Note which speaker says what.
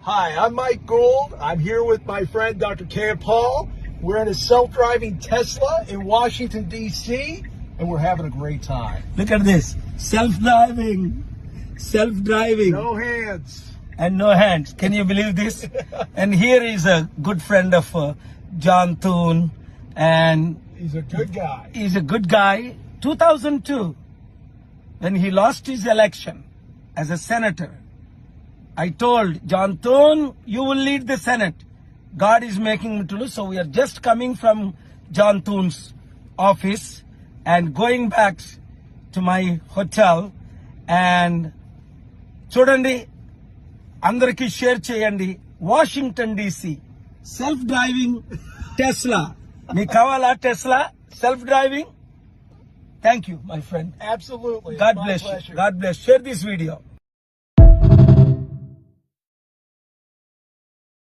Speaker 1: Hi, I'm Mike Gould. I'm here with my friend Dr. Kaya Paul. We're in a self-driving Tesla in Washington, D.C., and we're having a great time.
Speaker 2: Look at this. Self-driving.
Speaker 1: No hands.
Speaker 2: And no hands. Can you believe this? And here is a good friend of John Thune. And
Speaker 1: He's a good guy.
Speaker 2: he's a good guy. 2002, when he lost his election as a senator, I told John Thune, you will lead the Senate. God is making me to lose. So we are just coming from John Thune's office and going back to my hotel. And చూడండి, అందరికీ share చేయండి. Washington DC self driving Tesla. మీకు కావాలా Tesla self driving? Thank you, my friend.
Speaker 1: Absolutely.
Speaker 2: God
Speaker 1: My
Speaker 2: bless you.
Speaker 1: pleasure.
Speaker 2: God bless. Share this video.